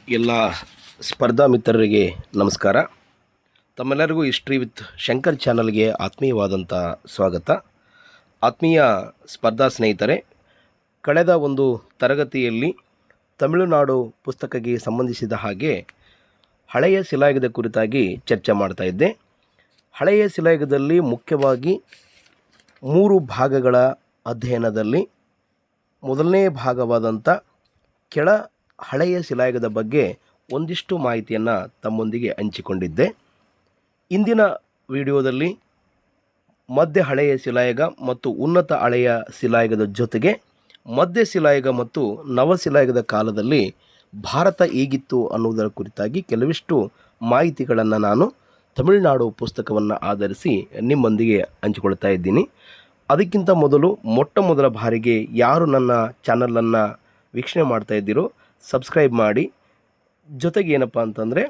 ಎಲ್ಲ ಸ್ಪರ್ಧಾ ಮಿತ್ರರಿಗೆ ನಮಸ್ಕಾರ. ತಮ್ಮೆಲ್ಲರಿಗೂ ಹಿಸ್ಟ್ರಿ ವಿತ್ ಶಂಕರ್ ಚಾನಲ್ಗೆ ಆತ್ಮೀಯವಾದಂಥ ಸ್ವಾಗತ. ಆತ್ಮೀಯ ಸ್ಪರ್ಧಾ ಸ್ನೇಹಿತರೆ, ಕಳೆದ ಒಂದು ತರಗತಿಯಲ್ಲಿ ತಮಿಳುನಾಡು ಪುಸ್ತಕಕ್ಕೆ ಸಂಬಂಧಿಸಿದ ಹಾಗೆ ಹಳೆಯ ಶಿಲಾಯುಗದ ಕುರಿತಾಗಿ ಚರ್ಚೆ ಮಾಡ್ತಾ ಇದ್ದೆ. ಹಳೆಯ ಶಿಲಾಯುಗದಲ್ಲಿ ಮುಖ್ಯವಾಗಿ 3 ಭಾಗಗಳ ಅಧ್ಯಯನದಲ್ಲಿ ಮೊದಲನೇ ಭಾಗವಾದಂಥ ಕೆಳ ಹಳೆಯ ಶಿಲಾಯುಗದ ಬಗ್ಗೆ ಒಂದಿಷ್ಟು ಮಾಹಿತಿಯನ್ನು ತಮ್ಮೊಂದಿಗೆ ಹಂಚಿಕೊಂಡಿದ್ದೆ. ಇಂದಿನ ವಿಡಿಯೋದಲ್ಲಿ ಮಧ್ಯ ಹಳೆಯ ಶಿಲಾಯುಗ ಮತ್ತು ಉನ್ನತ ಹಳೆಯ ಶಿಲಾಯುಗದ ಜೊತೆಗೆ ಮಧ್ಯ ಶಿಲಾಯುಗ ಮತ್ತು ನವಶಿಲಾಯುಗದ ಕಾಲದಲ್ಲಿ ಭಾರತ ಹೇಗಿತ್ತು ಅನ್ನುವುದರ ಕುರಿತಾಗಿ ಕೆಲವಿಷ್ಟು ಮಾಹಿತಿಗಳನ್ನು ನಾನು ತಮಿಳುನಾಡು ಪುಸ್ತಕವನ್ನು ಆಧರಿಸಿ ನಿಮ್ಮೊಂದಿಗೆ ಹಂಚಿಕೊಳ್ತಾ ಇದ್ದೀನಿ. ಅದಕ್ಕಿಂತ ಮೊದಲು ಮೊದಲ ಬಾರಿಗೆ ಯಾರು ನನ್ನ ಚಾನಲನ್ನು ವೀಕ್ಷಣೆ ಮಾಡ್ತಾ ಇದ್ದೀರೋ ಸಬ್ಸ್ಕ್ರೈಬ್ ಮಾಡಿ, ಜೊತೆಗೆ ಏನಪ್ಪ ಅಂತಂದರೆ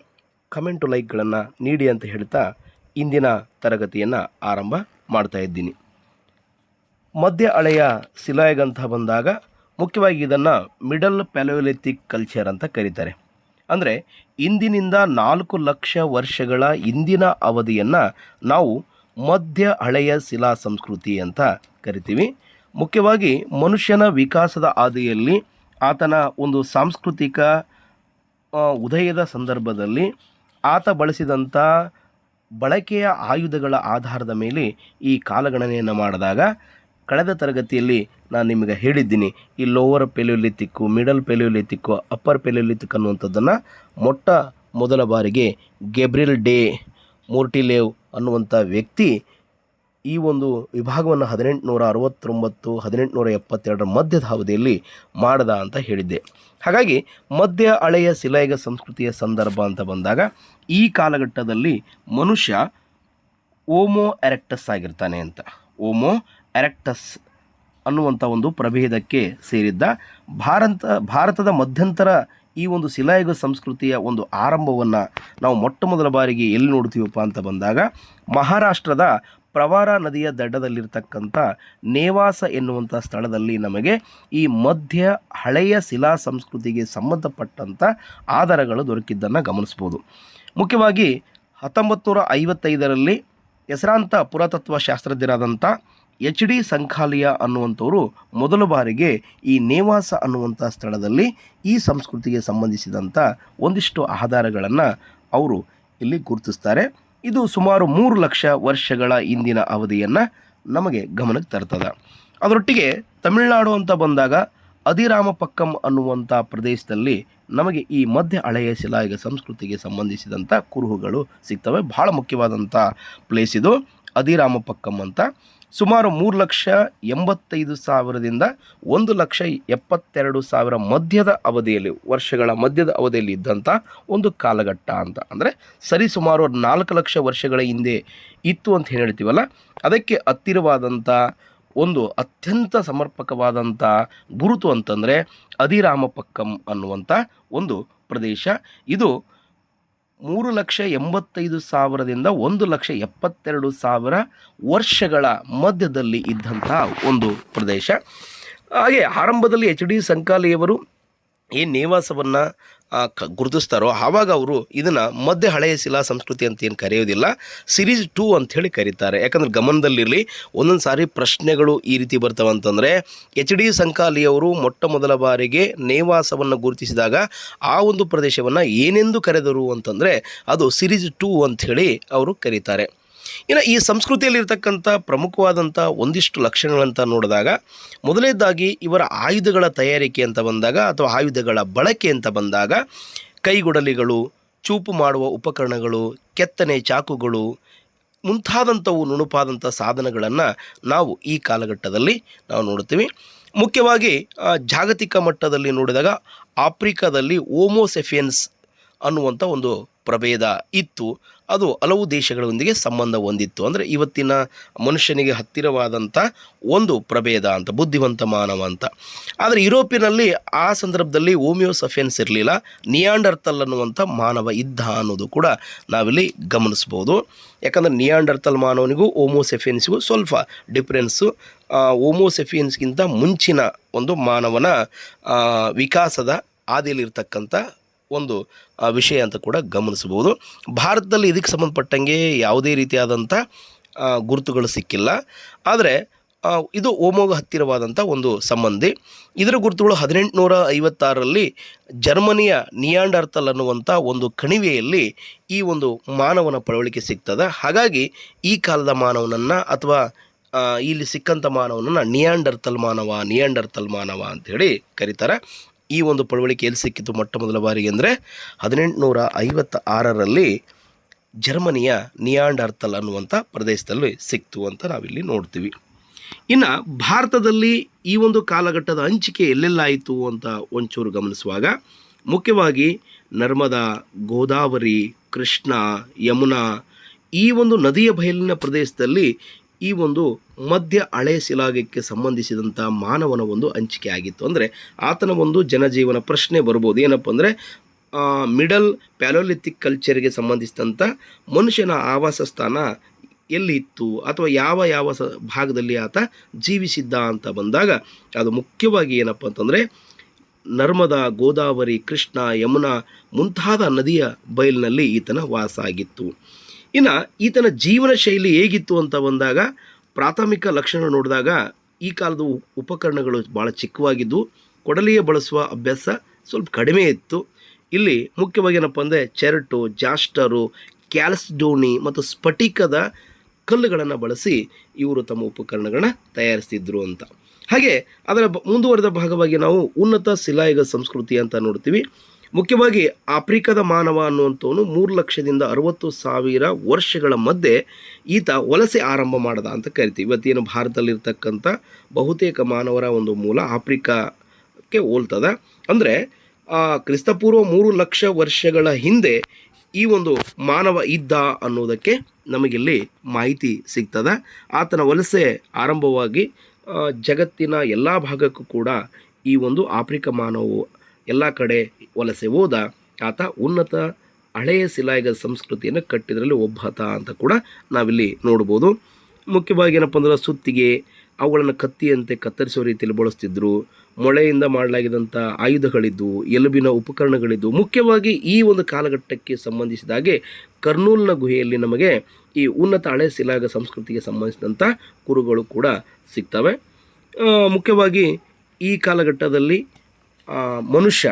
ಕಮೆಂಟು ಲೈಕ್ಗಳನ್ನು ನೀಡಿ ಅಂತ ಹೇಳ್ತಾ ಇಂದಿನ ತರಗತಿಯನ್ನು ಆರಂಭ ಮಾಡ್ತಾ ಇದ್ದೀನಿ. ಮಧ್ಯ ಹಳೆಯ ಶಿಲಾಯುಗ ಅಂತ ಬಂದಾಗ ಮುಖ್ಯವಾಗಿ ಇದನ್ನು ಮಿಡಲ್ ಪ್ಯಾಲಿಯೋಲಿಥಿಕ್ ಕಲ್ಚರ್ ಅಂತ ಕರೀತಾರೆ. ಅಂದರೆ ಇಂದಿನಿಂದ 4 ಲಕ್ಷ ವರ್ಷಗಳ ಇಂದಿನ ಅವಧಿಯನ್ನು ನಾವು ಮಧ್ಯ ಹಳೆಯ ಶಿಲಾ ಸಂಸ್ಕೃತಿ ಅಂತ ಕರಿತೀವಿ. ಮುಖ್ಯವಾಗಿ ಮನುಷ್ಯನ ವಿಕಾಸದ ಹಾದಿಯಲ್ಲಿ ಆತನ ಒಂದು ಸಾಂಸ್ಕೃತಿಕ ಉದಯದ ಸಂದರ್ಭದಲ್ಲಿ ಆತ ಬಳಸಿದಂಥ ಬಳಕೆಯ ಆಯುಧಗಳ ಆಧಾರದ ಮೇಲೆ ಈ ಕಾಲಗಣನೆಯನ್ನು ಮಾಡಿದಾಗ, ಕಳೆದ ತರಗತಿಯಲ್ಲಿ ನಾನು ನಿಮಗೆ ಹೇಳಿದ್ದೀನಿ, ಈ ಲೋವರ್ ಪೆಲಿಯೋಲಿಥಿಕ್ಕು, ಮಿಡಲ್ ಪೆಲಿಯೋಲಿಥಿಕ್ಕು, ಅಪ್ಪರ್ ಪೆಲಿಯೋಲಿಥಿಕ್ ಅನ್ನುವಂಥದ್ದನ್ನು ಮೊದಲ ಬಾರಿಗೆ ಗೇಬ್ರಿಯಲ್ ಡೆ ಮೋರ್ಟಿಲೇವ್ ಅನ್ನುವಂಥ ವ್ಯಕ್ತಿ ಈ ಒಂದು ವಿಭಾಗವನ್ನು 1869-1872 ಮಧ್ಯದ ಅವಧಿಯಲ್ಲಿ ಮಾಡದ ಅಂತ ಹೇಳಿದ್ದೆ. ಹಾಗಾಗಿ ಮಧ್ಯ ಹಳೆಯ ಶಿಲಾಯುಗ ಸಂಸ್ಕೃತಿಯ ಸಂದರ್ಭ ಅಂತ ಬಂದಾಗ ಈ ಕಾಲಘಟ್ಟದಲ್ಲಿ ಮನುಷ್ಯ ಓಮೋ ಎರೆಕ್ಟಸ್ ಆಗಿರ್ತಾನೆ ಅಂತ. ಓಮೋ ಎರೆಕ್ಟಸ್ ಅನ್ನುವಂಥ ಒಂದು ಪ್ರಭೇದಕ್ಕೆ ಸೇರಿದ್ದ ಭಾರತದ ಮಧ್ಯಂತರ ಈ ಒಂದು ಶಿಲಾಯುಗ ಸಂಸ್ಕೃತಿಯ ಒಂದು ಆರಂಭವನ್ನು ನಾವು ಮೊದಲ ಬಾರಿಗೆ ಎಲ್ಲಿ ನೋಡ್ತೀವಪ್ಪ ಅಂತ ಬಂದಾಗ ಮಹಾರಾಷ್ಟ್ರದ ಪ್ರವಾರ ನದಿಯ ದಡ್ಡದಲ್ಲಿರ್ತಕ್ಕಂಥ ನೇವಾಸ ಎನ್ನುವಂಥ ಸ್ಥಳದಲ್ಲಿ ನಮಗೆ ಈ ಮಧ್ಯ ಹಳೆಯ ಶಿಲಾ ಸಂಸ್ಕೃತಿಗೆ ಸಂಬಂಧಪಟ್ಟಂಥ ಆಧಾರಗಳು ದೊರಕಿದ್ದನ್ನು ಗಮನಿಸ್ಬೋದು. ಮುಖ್ಯವಾಗಿ 1955ರಲ್ಲಿ ಹೆಸರಾಂತ ಪುರಾತತ್ವ ಶಾಸ್ತ್ರಜ್ಞರಾದಂಥ HD ಸಂಖಾಲಿಯಾ ಅನ್ನುವಂಥವರು ಮೊದಲ ಬಾರಿಗೆ ಈ ನೇವಾಸ ಅನ್ನುವಂಥ ಸ್ಥಳದಲ್ಲಿ ಈ ಸಂಸ್ಕೃತಿಗೆ ಸಂಬಂಧಿಸಿದಂಥ ಒಂದಿಷ್ಟು ಆಧಾರಗಳನ್ನು ಅವರು ಇಲ್ಲಿ ಗುರುತಿಸ್ತಾರೆ. ಇದು ಸುಮಾರು 3 ಲಕ್ಷ ವರ್ಷಗಳ ಇಂದಿನ ಅವಧಿಯನ್ನು ನಮಗೆ ಗಮನಕ್ಕೆ ತರ್ತದೆ. ಅದರೊಟ್ಟಿಗೆ ತಮಿಳುನಾಡು ಅಂತ ಬಂದಾಗ ಅದಿರಾಮಪಕ್ಕಂ ಅನ್ನುವಂಥ ಪ್ರದೇಶದಲ್ಲಿ ನಮಗೆ ಈ ಮಧ್ಯ ಹಳೆಯ ಶಿಲಾಯುಗ ಸಂಸ್ಕೃತಿಗೆ ಸಂಬಂಧಿಸಿದಂಥ ಕುರುಹುಗಳು ಸಿಗ್ತವೆ. ಭಾಳ ಮುಖ್ಯವಾದಂಥ ಪ್ಲೇಸ್ ಇದು ಅದಿರಾಮಪಕ್ಕಂ ಅಂತ. ಸುಮಾರು 3,85,000ದಿಂದ 1,72,000 ಮಧ್ಯದ ಅವಧಿಯಲ್ಲಿ, ವರ್ಷಗಳ ಮಧ್ಯದ ಅವಧಿಯಲ್ಲಿ ಇದ್ದಂಥ ಒಂದು ಕಾಲಘಟ್ಟ ಅಂತ. ಅಂದರೆ ಸರಿಸುಮಾರು 4 ಲಕ್ಷ ವರ್ಷಗಳ ಹಿಂದೆ ಇತ್ತು ಅಂತ ಹೇಳ್ತೀವಲ್ಲ, ಅದಕ್ಕೆ ಹತ್ತಿರವಾದಂಥ ಒಂದು ಅತ್ಯಂತ ಸಮರ್ಪಕವಾದಂಥ ಗುರುತು ಅಂತಂದರೆ ಅದಿರಾಮಪಕ್ಕಂ ಅನ್ನುವಂಥ ಒಂದು ಪ್ರದೇಶ. ಇದು 3,85,000ದಿಂದ 1,72,000 ವರ್ಷಗಳ ಮಧ್ಯದಲ್ಲಿ ಇದ್ದಂಥ ಒಂದು ಪ್ರದೇಶ. ಹಾಗೆ ಆರಂಭದಲ್ಲಿ HD ಸಂಖಾಲಿಯವರು ಈ ನೇವಾಸವನ್ನು ಗುರುತಿಸ್ತಾರೋ ಆವಾಗ ಅವರು ಇದನ್ನು ಮಧ್ಯ ಹಳೆಯ ಶಿಲಾ ಸಂಸ್ಕೃತಿ ಅಂತ ಏನು ಕರೆಯೋದಿಲ್ಲ, ಸಿರೀಸ್ 2 ಅಂಥೇಳಿ ಕರೀತಾರೆ. ಯಾಕಂದರೆ ಗಮನದಲ್ಲಿರಲಿ, ಒಂದೊಂದು ಸಾರಿ ಪ್ರಶ್ನೆಗಳು ಈ ರೀತಿ ಬರ್ತವೆ ಅಂತಂದರೆ HD ಸಂಖಾಲಿಯವರು ಮೊದಲ ಬಾರಿಗೆ ನೇವಾಸವನ್ನು ಗುರುತಿಸಿದಾಗ ಆ ಒಂದು ಪ್ರದೇಶವನ್ನು ಏನೆಂದು ಕರೆದರು ಅಂತಂದರೆ ಅದು ಸಿರೀಸ್ 2 ಅಂಥೇಳಿ ಅವರು ಕರೀತಾರೆ. ಇನ್ನು ಈ ಸಂಸ್ಕೃತಿಯಲ್ಲಿರ್ತಕ್ಕಂಥ ಪ್ರಮುಖವಾದಂಥ ಒಂದಿಷ್ಟು ಲಕ್ಷಣಗಳಂತ ನೋಡಿದಾಗ, ಮೊದಲನೇದಾಗಿ ಇವರ ಆಯುಧಗಳ ತಯಾರಿಕೆ ಅಂತ ಬಂದಾಗ ಅಥವಾ ಆಯುಧಗಳ ಬಳಕೆ ಅಂತ ಬಂದಾಗ ಕೈಗೊಡಲಿಗಳು, ಚೂಪು ಮಾಡುವ ಉಪಕರಣಗಳು, ಕೆತ್ತನೆ ಚಾಕುಗಳು ಮುಂತಾದಂಥವು ನುಣುಪಾದಂಥ ಸಾಧನಗಳನ್ನು ನಾವು ಈ ಕಾಲಘಟ್ಟದಲ್ಲಿ ನಾವು ನೋಡ್ತೀವಿ. ಮುಖ್ಯವಾಗಿ ಜಾಗತಿಕ ಮಟ್ಟದಲ್ಲಿ ನೋಡಿದಾಗ ಆಫ್ರಿಕಾದಲ್ಲಿ ಹೋಮೋಸೆಫಿಯನ್ಸ್ ಅನ್ನುವಂಥ ಒಂದು ಪ್ರಭೇದ ಇತ್ತು. ಅದು ಹಲವು ದೇಶಗಳೊಂದಿಗೆ ಸಂಬಂಧ ಹೊಂದಿತ್ತು. ಅಂದರೆ ಇವತ್ತಿನ ಮನುಷ್ಯನಿಗೆ ಹತ್ತಿರವಾದಂಥ ಒಂದು ಪ್ರಭೇದ ಅಂತ, ಬುದ್ಧಿವಂತ ಮಾನವ ಅಂತ. ಆದರೆ ಯುರೋಪಿನಲ್ಲಿ ಆ ಸಂದರ್ಭದಲ್ಲಿ ಹೋಮಿಯೋಸೆಫಿಯನ್ಸ್ ಇರಲಿಲ್ಲ, ನಿಯಾಂಡರ್ತಲ್ ಅನ್ನುವಂಥ ಮಾನವ ಇದ್ದ ಅನ್ನೋದು ಕೂಡ ನಾವಿಲ್ಲಿ ಗಮನಿಸ್ಬೋದು. ಯಾಕಂದರೆ ನಿಯಾಂಡರ್ತಲ್ ಮಾನವನಿಗೂ ಹೋಮೋಸೆಫಿಯನ್ಸ್ಗೂ ಸ್ವಲ್ಪ ಡಿಫ್ರೆನ್ಸು. ಹೋಮೋಸೆಫಿಯನ್ಸ್ಗಿಂತ ಮುಂಚಿನ ಒಂದು ಮಾನವನ ವಿಕಾಸದ ಹಾದಿಯಲ್ಲಿರ್ತಕ್ಕಂಥ ಒಂದು ವಿಷಯ ಅಂತ ಕೂಡ ಗಮನಿಸಬಹುದು. ಭಾರತದಲ್ಲಿ ಇದಕ್ಕೆ ಸಂಬಂಧಪಟ್ಟಂಗೆ ಯಾವುದೇ ರೀತಿಯಾದಂಥ ಗುರುತುಗಳು ಸಿಕ್ಕಿಲ್ಲ. ಆದರೆ ಇದು ಓಮೋಗೆ ಹತ್ತಿರವಾದಂಥ ಒಂದು ಸಂಬಂಧಿ. ಇದರ ಗುರುತುಗಳು 1856ರಲ್ಲಿ ಜರ್ಮನಿಯ ನಿಯಾಂಡರ್ತಲ್ ಅನ್ನುವಂಥ ಒಂದು ಕಣಿವೆಯಲ್ಲಿ ಈ ಒಂದು ಮಾನವನ ಪಳವಳಿಕೆ ಸಿಗ್ತದೆ. ಹಾಗಾಗಿ ಈ ಕಾಲದ ಮಾನವನನ್ನು ಅಥವಾ ಇಲ್ಲಿ ಸಿಕ್ಕಂಥ ಮಾನವನನ್ನು ನಿಯಾಂಡರ್ತಲ್ ಮಾನವ ಅಂಥೇಳಿ ಕರೀತಾರೆ. ಈ ಒಂದು ಪಳವಳಿಕೆ ಎಲ್ಲಿ ಸಿಕ್ಕಿತು ಮೊಟ್ಟ ಮೊದಲ ಬಾರಿಗೆ ಅಂದರೆ 1856ರಲ್ಲಿ ಜರ್ಮನಿಯ ನಿಯಾಂಡರ್ತಲ್ ಅನ್ನುವಂಥ ಪ್ರದೇಶದಲ್ಲಿ ಸಿಕ್ತು ಅಂತ ನಾವಿಲ್ಲಿ ನೋಡ್ತೀವಿ. ಇನ್ನು ಭಾರತದಲ್ಲಿ ಈ ಒಂದು ಕಾಲಘಟ್ಟದ ಹಂಚಿಕೆ ಎಲ್ಲೆಲ್ಲಾಯಿತು ಅಂತ ಒಂಚೂರು ಗಮನಿಸುವಾಗ ಮುಖ್ಯವಾಗಿ ನರ್ಮದಾ, ಗೋದಾವರಿ, ಕೃಷ್ಣ, ಯಮುನಾ ಈ ಒಂದು ನದಿಯ ಬಯಲಿನ ಪ್ರದೇಶದಲ್ಲಿ ಈ ಒಂದು ಮಧ್ಯ ಹಳೆಯ ಶಿಲಾಯುಗಕ್ಕೆ ಸಂಬಂಧಿಸಿದಂಥ ಮಾನವನ ಒಂದು ಹಂಚಿಕೆ ಆಗಿತ್ತು. ಅಂದರೆ ಆತನ ಒಂದು ಜನಜೀವನ ಪ್ರಶ್ನೆ ಬರ್ಬೋದು. ಏನಪ್ಪ ಅಂದರೆ ಮಿಡಲ್ ಪ್ಯಾಲೋಲಿಥಿಕ್ ಕಲ್ಚರ್ಗೆ ಸಂಬಂಧಿಸಿದಂಥ ಮನುಷ್ಯನ ಆವಾಸ ಸ್ಥಾನ ಎಲ್ಲಿ ಇತ್ತು ಅಥವಾ ಯಾವ ಭಾಗದಲ್ಲಿ ಆತ ಜೀವಿಸಿದ್ದ ಅಂತ ಬಂದಾಗ ಅದು ಮುಖ್ಯವಾಗಿ ಏನಪ್ಪ ಅಂತಂದರೆ ನರ್ಮದಾ, ಗೋದಾವರಿ, ಕೃಷ್ಣ, ಯಮುನಾ ಮುಂತಾದ ನದಿಯ ಬಯಲಿನಲ್ಲಿ ಈತನ ವಾಸ ಆಗಿತ್ತು. ಇನ್ನು ಈತನ ಜೀವನ ಶೈಲಿ ಹೇಗಿತ್ತು ಅಂತ ಬಂದಾಗ ಪ್ರಾಥಮಿಕ ಲಕ್ಷಣ ನೋಡಿದಾಗ ಈ ಕಾಲದ ಉಪಕರಣಗಳು ಭಾಳ ಚಿಕ್ಕವಾಗಿದ್ದು ಕೊಡಲಿಯ ಬಳಸುವ ಅಭ್ಯಾಸ ಸ್ವಲ್ಪ ಕಡಿಮೆ ಇತ್ತು. ಇಲ್ಲಿ ಮುಖ್ಯವಾಗಿ ಏನಪ್ಪ ಅಂದರೆ ಚೆರಟು, ಜಾಸ್ಟರು, ಕ್ಯಾಲ್ಸ್ಡೋನಿ ಮತ್ತು ಸ್ಫಟಿಕದ ಕಲ್ಲುಗಳನ್ನು ಬಳಸಿ ಇವರು ತಮ್ಮ ಉಪಕರಣಗಳನ್ನ ತಯಾರಿಸ್ತಿದ್ರು ಅಂತ. ಹಾಗೆ ಅದರ ಮುಂದುವರೆದ ಭಾಗವಾಗಿ ನಾವು ಉನ್ನತ ಶಿಲಾಯುಗ ಸಂಸ್ಕೃತಿ ಅಂತ ನೋಡ್ತೀವಿ. ಮುಖ್ಯವಾಗಿ ಆಫ್ರಿಕಾದ ಮಾನವ ಅನ್ನುವಂಥವನು 3,60,000 ವರ್ಷಗಳ ಮಧ್ಯೆ ಈತ ವಲಸೆ ಆರಂಭ ಮಾಡ್ದ ಅಂತ ಕರಿತೀವಿ. ಇವತ್ತೇನು ಭಾರತದಲ್ಲಿರ್ತಕ್ಕಂಥ ಬಹುತೇಕ ಮಾನವರ ಒಂದು ಮೂಲ ಆಫ್ರಿಕಾಕ್ಕೆ ಹೋಲ್ತದ. ಅಂದರೆ ಕ್ರಿಸ್ತಪೂರ್ವ 3 ಲಕ್ಷ ವರ್ಷಗಳ ಹಿಂದೆ ಈ ಒಂದು ಮಾನವ ಇದ್ದ ಅನ್ನೋದಕ್ಕೆ ನಮಗಿಲ್ಲಿ ಮಾಹಿತಿ ಸಿಗ್ತದೆ. ಆತನ ವಲಸೆ ಆರಂಭವಾಗಿ ಜಗತ್ತಿನ ಎಲ್ಲ ಭಾಗಕ್ಕೂ ಕೂಡ ಈ ಒಂದು ಆಫ್ರಿಕಾ ಮಾನವು ಎಲ್ಲ ಕಡೆ ವಲಸೆ ಹೋದ. ಆತ ಉನ್ನತ ಹಳೆಯ ಶಿಲಾಯುಗ ಸಂಸ್ಕೃತಿಯನ್ನು ಕಟ್ಟಿದ್ರಲ್ಲಿ ಒಬ್ಬಾತ ಅಂತ ಕೂಡ ನಾವಿಲ್ಲಿ ನೋಡ್ಬೋದು. ಮುಖ್ಯವಾಗಿ ಏನಪ್ಪ ಅಂದ್ರೆ ಸುತ್ತಿಗೆ ಅವುಗಳನ್ನು ಕತ್ತಿಯಂತೆ ಕತ್ತರಿಸೋ ರೀತಿಯಲ್ಲಿ ಬಳಸ್ತಿದ್ರು. ಮೊಳೆಯಿಂದ ಮಾಡಲಾಗಿದ್ದಂಥ ಆಯುಧಗಳಿದ್ದು, ಎಲುಬಿನ ಉಪಕರಣಗಳಿದ್ದು. ಮುಖ್ಯವಾಗಿ ಈ ಒಂದು ಕಾಲಘಟ್ಟಕ್ಕೆ ಸಂಬಂಧಿಸಿದಾಗೆ ಕರ್ನೂಲ್ನ ಗುಹೆಯಲ್ಲಿ ನಮಗೆ ಈ ಉನ್ನತ ಹಳೆಯ ಶಿಲಾಯುಗ ಸಂಸ್ಕೃತಿಗೆ ಸಂಬಂಧಿಸಿದಂಥ ಕುರುಗಳು ಕೂಡ ಸಿಗ್ತವೆ. ಮುಖ್ಯವಾಗಿ ಈ ಕಾಲಘಟ್ಟದಲ್ಲಿ ಮನುಷ್ಯ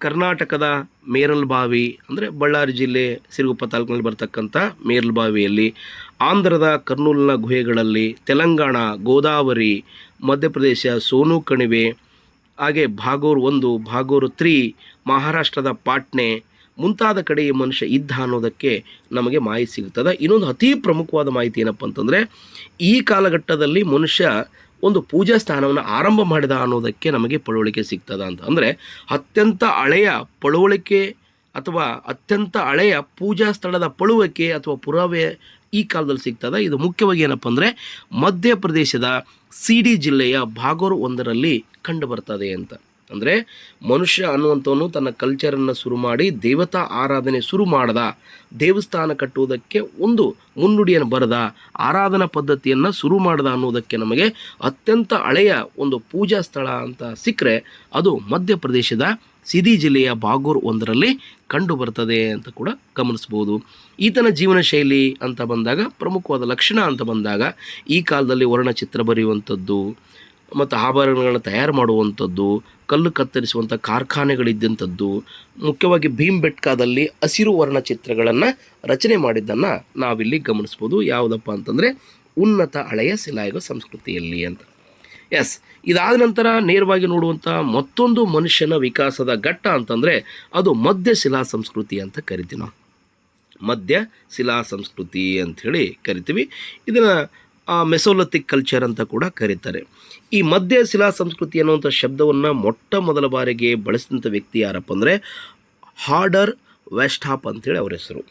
ಕರ್ನಾಟಕದ ಮೇರಲ್ಬಾವಿ ಅಂದರೆ ಬಳ್ಳಾರಿ ಜಿಲ್ಲೆ ಸಿರುಗುಪ್ಪ ತಾಲೂಕಿನಲ್ಲಿ ಬರ್ತಕ್ಕಂಥ ಮೇರಲ್ಬಾವಿಯಲ್ಲಿ, ಆಂಧ್ರದ ಕರ್ನೂಲ್ನ ಗುಹೆಗಳಲ್ಲಿ, ತೆಲಂಗಾಣ ಗೋದಾವರಿ, ಮಧ್ಯಪ್ರದೇಶ ಸೋನು ಕಣಿವೆ, ಹಾಗೆ ಭಾಗೋರ್ 1, ಭಾಗೋರ್ 3, ಮಹಾರಾಷ್ಟ್ರದ ಪಾಟ್ನೆ ಮುಂತಾದ ಕಡೆ ಈ ಮನುಷ್ಯ ಇದ್ದ ಅನ್ನೋದಕ್ಕೆ ನಮಗೆ ಮಾಹಿತಿ ಸಿಗ್ತದೆ. ಇನ್ನೊಂದು ಅತಿ ಪ್ರಮುಖವಾದ ಮಾಹಿತಿ ಏನಪ್ಪ ಅಂತಂದರೆ ಈ ಕಾಲಘಟ್ಟದಲ್ಲಿ ಮನುಷ್ಯ ಒಂದು ಪೂಜಾ ಸ್ಥಾನವನ್ನು ಆರಂಭ ಮಾಡಿದ ಅನ್ನೋದಕ್ಕೆ ನಮಗೆ ಪಳವಳಿಕೆ ಸಿಗ್ತದ ಅಂತ. ಅಂದರೆ ಅತ್ಯಂತ ಹಳೆಯ ಪಳವಳಿಕೆ ಅಥವಾ ಅತ್ಯಂತ ಹಳೆಯ ಪೂಜಾ ಸ್ಥಳದ ಪಳುವಳಿಕೆ ಅಥವಾ ಪುರಾವೆ ಈ ಕಾಲದಲ್ಲಿ ಸಿಗ್ತದೆ. ಇದು ಮುಖ್ಯವಾಗಿ ಏನಪ್ಪ ಅಂದರೆ ಮಧ್ಯಪ್ರದೇಶದ ಸಿಡಿ ಜಿಲ್ಲೆಯ ಭಾಗೋರ್ 1ರಲ್ಲಿ ಕಂಡು ಬರ್ತದೆ ಅಂತ. ಅಂದರೆ ಮನುಷ್ಯ ಅನ್ನುವಂಥವನು ತನ್ನ ಕಲ್ಚರನ್ನು ಶುರು ಮಾಡಿ ದೇವತಾ ಆರಾಧನೆ ಶುರು ಮಾಡ್ದ, ದೇವಸ್ಥಾನ ಕಟ್ಟುವುದಕ್ಕೆ ಒಂದು ಮುನ್ನುಡಿಯನ್ನು ಬರೆದ, ಆರಾಧನಾ ಪದ್ಧತಿಯನ್ನು ಶುರು ಮಾಡ್ದ ಅನ್ನೋದಕ್ಕೆ ನಮಗೆ ಅತ್ಯಂತ ಹಳೆಯ ಒಂದು ಪೂಜಾ ಸ್ಥಳ ಅಂತ ಸಿಕ್ಕರೆ ಅದು ಮಧ್ಯಪ್ರದೇಶದ ಸಿದಿ ಜಿಲ್ಲೆಯ ಭಾಗೋರ್ 1ರಲ್ಲಿ ಕಂಡು ಬರ್ತದೆ ಅಂತ ಕೂಡ ಗಮನಿಸ್ಬೋದು. ಈತನ ಜೀವನ ಶೈಲಿ ಅಂತ ಬಂದಾಗ ಪ್ರಮುಖವಾದ ಲಕ್ಷಣ ಅಂತ ಬಂದಾಗ ಈ ಕಾಲದಲ್ಲಿ ವರ್ಣಚಿತ್ರ ಬರೆಯುವಂಥದ್ದು ಮತ್ತು ಆಭರಣಗಳನ್ನು ತಯಾರು ಮಾಡುವಂಥದ್ದು, ಕಲ್ಲು ಕತ್ತರಿಸುವಂಥ ಕಾರ್ಖಾನೆಗಳಿದ್ದಂಥದ್ದು, ಮುಖ್ಯವಾಗಿ ಭೀಮ್ಬೆಟ್ಕಾದಲ್ಲಿ ಹಸಿರು ವರ್ಣಚಿತ್ರಗಳನ್ನು ರಚನೆ ಮಾಡಿದ್ದನ್ನು ನಾವಿಲ್ಲಿ ಗಮನಿಸ್ಬೋದು. ಯಾವುದಪ್ಪ ಅಂತಂದರೆ ಉನ್ನತ ಹಳೆಯ ಶಿಲಾಯುಗ ಸಂಸ್ಕೃತಿಯಲ್ಲಿ ಅಂತ. ಎಸ್, ಇದಾದ ನಂತರ ನೇರವಾಗಿ ನೋಡುವಂಥ ಮತ್ತೊಂದು ಮನುಷ್ಯನ ವಿಕಾಸದ ಘಟ್ಟ ಅಂತಂದರೆ ಅದು ಮಧ್ಯಶಿಲಾ ಸಂಸ್ಕೃತಿ ಅಂತ ಕರಿತೀವಿ ನಾವು. ಮಧ್ಯಶಿಲಾ ಸಂಸ್ಕೃತಿ ಅಂಥೇಳಿ ಕರಿತೀವಿ. ಇದನ್ನು ಮೆಸೋಲಿಥಿಕ್ ಕಲ್ಚರ್ ಅಂತ ಕೂಡ ಕರೀತಾರೆ. ಈ ಮಧ್ಯಶಿಲಾ ಸಂಸ್ಕೃತಿ ಅನ್ನುವಂಥ ಶಬ್ದವನ್ನು ಮೊಟ್ಟ ಮೊದಲ ಬಾರಿಗೆ ಬಳಸಿದಂಥ ವ್ಯಕ್ತಿ ಯಾರಪ್ಪ ಅಂದರೆ ಹಾರ್ಡರ್ ವೆಸ್ಟಾಪ್ ಅಂಥೇಳಿ ಅವರ ಹೆಸರು.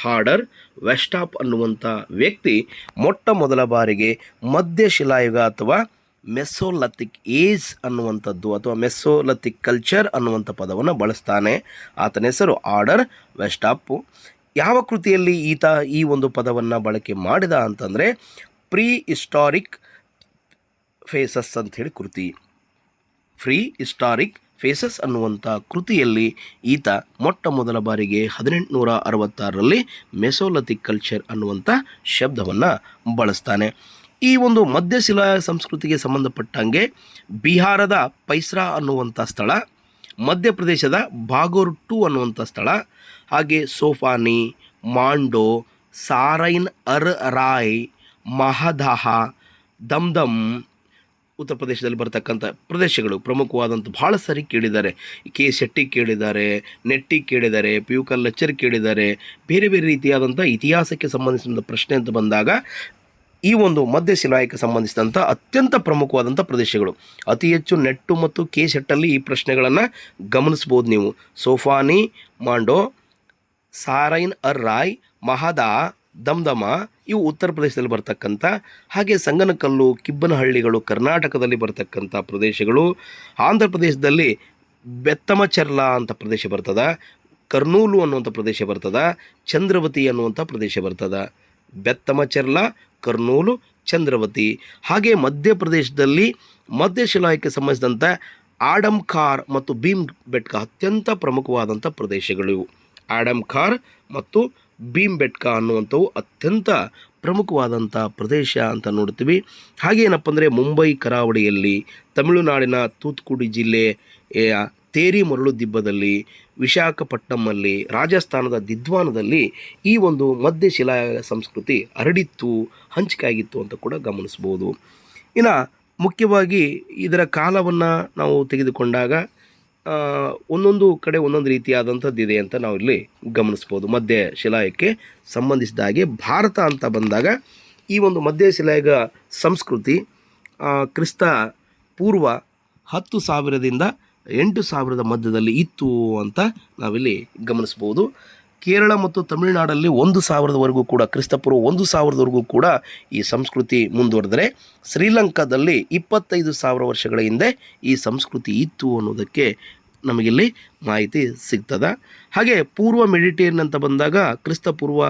ಹಾರ್ಡರ್ ವೆಸ್ಟಾಪ್ ಅನ್ನುವಂಥ ವ್ಯಕ್ತಿ ಮೊಟ್ಟ ಮೊದಲ ಬಾರಿಗೆ ಮಧ್ಯಶಿಲಾಯುಗ ಅಥವಾ ಮೆಸೋಲಿಥಿಕ್ ಏಜ್ ಅನ್ನುವಂಥದ್ದು ಅಥವಾ ಮೆಸೋಲಿಥಿಕ್ ಕಲ್ಚರ್ ಅನ್ನುವಂಥ ಪದವನ್ನು ಬಳಸ್ತಾನೆ. ಆತನ ಹೆಸರು ಹಾರ್ಡರ್ ವೆಸ್ಟಾಪು. ಯಾವ ಕೃತಿಯಲ್ಲಿ ಈತ ಈ ಒಂದು ಪದವನ್ನು ಬಳಕೆ ಮಾಡಿದ ಅಂತಂದರೆ ಪ್ರೀ ಹಿಸ್ಟಾರಿಕ್ ಫೇಸಸ್ ಅಂಥೇಳಿ ಕೃತಿ. ಪ್ರೀ ಹಿಸ್ಟಾರಿಕ್ ಫೇಸಸ್ ಅನ್ನುವಂಥ ಕೃತಿಯಲ್ಲಿ ಈತ ಮೊಟ್ಟ ಮೊದಲ ಬಾರಿಗೆ 1866ರಲ್ಲಿ ಮೆಸೋಲಿಥಿಕ್ ಕಲ್ಚರ್ ಅನ್ನುವಂಥ ಶಬ್ದವನ್ನು ಬಳಸ್ತಾನೆ. ಈ ಒಂದು ಮಧ್ಯಶಿಲಾ ಸಂಸ್ಕೃತಿಗೆ ಸಂಬಂಧಪಟ್ಟಂಗೆ ಬಿಹಾರದ ಪೈಸ್ರಾ ಅನ್ನುವಂಥ ಸ್ಥಳ, ಮಧ್ಯಪ್ರದೇಶದ ಬಾಗೋರ್ 2 ಅನ್ನುವಂಥ ಸ್ಥಳ, ಹಾಗೆ ಸೋಫಾನಿ, ಮಾಂಡೋ, ಸಾರೈನ್ ಅರ್ ರಾಯ್, ಮಹದಾಹ, ದಮ್ದಮ್ ಉತ್ತರ ಪ್ರದೇಶದಲ್ಲಿ ಬರ್ತಕ್ಕಂಥ ಪ್ರದೇಶಗಳು ಪ್ರಮುಖವಾದಂಥ ಭಾಳ ಸಾರಿ ಕೇಳಿದ್ದಾರೆ. ಕೆ ಶೆಟ್ಟಿ ಕೇಳಿದ್ದಾರೆ, ನೆಟ್ಟಿ ಕೇಳಿದ್ದಾರೆ, ಪಿ ಯು ಕಲ್ಲಚ್ಚರ್ ಕೇಳಿದ್ದಾರೆ. ಬೇರೆ ಬೇರೆ ರೀತಿಯಾದಂಥ ಇತಿಹಾಸಕ್ಕೆ ಸಂಬಂಧಿಸಿದಂಥ ಪ್ರಶ್ನೆ ಅಂತ ಬಂದಾಗ ಈ ಒಂದು ಮಧ್ಯಶಿಲಾಯುಗಕ್ಕೆ ಸಂಬಂಧಿಸಿದಂಥ ಅತ್ಯಂತ ಪ್ರಮುಖವಾದಂಥ ಪ್ರದೇಶಗಳು ಅತಿ ಹೆಚ್ಚು ನೆಟ್ಟು ಮತ್ತು ಕೆ ಶೆಟ್ಟಲ್ಲಿ ಈ ಪ್ರಶ್ನೆಗಳನ್ನು ಗಮನಿಸ್ಬೋದು ನೀವು. ಸೋಫಾನಿ, ಮಾಂಡೋ, ಸಾರೈನ್ ಅರ್ ರಾಯ್, ಮಹದಾ, ದಮ್ದಮ ಇವು ಉತ್ತರ ಪ್ರದೇಶದಲ್ಲಿ ಬರ್ತಕ್ಕಂಥ, ಹಾಗೆ ಸಂಗನಕಲ್ಲು, ಕಿಬ್ಬನಹಳ್ಳಿಗಳು ಕರ್ನಾಟಕದಲ್ಲಿ ಬರ್ತಕ್ಕಂಥ ಪ್ರದೇಶಗಳು. ಆಂಧ್ರ ಪ್ರದೇಶದಲ್ಲಿ ಬೆತ್ತಮಚರ್ಲ ಅಂತ ಪ್ರದೇಶ ಬರ್ತದೆ, ಕರ್ನೂಲು ಅನ್ನುವಂಥ ಪ್ರದೇಶ ಬರ್ತದೆ, ಚಂದ್ರವತಿ ಅನ್ನುವಂಥ ಪ್ರದೇಶ ಬರ್ತದೆ. ಬೆತ್ತಮಚರ್ಲ, ಕರ್ನೂಲು, ಚಂದ್ರವತಿ. ಹಾಗೆ ಮಧ್ಯಪ್ರದೇಶದಲ್ಲಿ ಮಧ್ಯಶಿಲಾಯುಗಕ್ಕೆ ಸಂಬಂಧಿಸಿದಂಥ ಆಡಮ್ಖಾರ್ ಮತ್ತು ಭೀಮ್ ಬೆಟ್ಕ ಅತ್ಯಂತ ಪ್ರಮುಖವಾದಂಥ ಪ್ರದೇಶಗಳು ಇವು. ಆಡಮ್ಖಾರ್ ಮತ್ತು ಭೀಮ್ ಬೆಟ್ಕ ಅನ್ನುವಂಥವು ಅತ್ಯಂತ ಪ್ರಮುಖವಾದಂಥ ಪ್ರದೇಶ ಅಂತ ನೋಡ್ತೀವಿ. ಹಾಗೆ ಏನಪ್ಪ ಅಂದರೆ ಮುಂಬೈ ಕರಾವಳಿಯಲ್ಲಿ, ತಮಿಳುನಾಡಿನ ತೂತುಕುಡಿ ಜಿಲ್ಲೆಯ ತೇರಿ ಮರಳು ದಿಬ್ಬದಲ್ಲಿ, ವಿಶಾಖಪಟ್ಟಣಮಲ್ಲಿ, ರಾಜಸ್ಥಾನದ ದಿದ್ವಾನದಲ್ಲಿ ಈ ಒಂದು ಮಧ್ಯಶಿಲಾ ಸಂಸ್ಕೃತಿ ಹರಡಿತ್ತು, ಹಂಚಿಕೆ ಆಗಿತ್ತು ಅಂತ ಕೂಡ ಗಮನಿಸ್ಬೋದು. ಇನ್ನು ಮುಖ್ಯವಾಗಿ ಇದರ ಕಾಲವನ್ನು ನಾವು ತೆಗೆದುಕೊಂಡಾಗ ಒಂದೊಂದು ಕಡೆ ಒಂದೊಂದು ರೀತಿಯಾದಂಥದ್ದು ಇದೆ ಅಂತ ನಾವು ಇಲ್ಲಿ ಗಮನಿಸ್ಬೋದು. ಮಧ್ಯಶಿಲಾಯುಗಕ್ಕೆ ಸಂಬಂಧಿಸಿದ ಹಾಗೆ ಭಾರತ ಅಂತ ಬಂದಾಗ ಈ ಒಂದು ಮಧ್ಯಶಿಲಾಯುಗ ಸಂಸ್ಕೃತಿ ಕ್ರಿಸ್ತ ಪೂರ್ವ 10,000ದಿಂದ 8,000 ಮಧ್ಯದಲ್ಲಿ ಇತ್ತು ಅಂತ ನಾವಿಲ್ಲಿ ಗಮನಿಸ್ಬೋದು. ಕೇರಳ ಮತ್ತು ತಮಿಳುನಾಡಲ್ಲಿ 1,000ವರೆಗೂ ಕೂಡ, ಕ್ರಿಸ್ತಪೂರ್ವ 1,000ವರೆಗೂ ಕೂಡ ಈ ಸಂಸ್ಕೃತಿ ಮುಂದುವರೆದರೆ, ಶ್ರೀಲಂಕಾದಲ್ಲಿ 25,000 ವರ್ಷಗಳ ಹಿಂದೆ ಈ ಸಂಸ್ಕೃತಿ ಇತ್ತು ಅನ್ನೋದಕ್ಕೆ ನಮಗಿಲ್ಲಿ ಮಾಹಿತಿ ಸಿಗ್ತದೆ. ಹಾಗೆ ಪೂರ್ವ ಮೆಡಿಟೇರಿಯನ್ ಅಂತ ಬಂದಾಗ ಕ್ರಿಸ್ತಪೂರ್ವ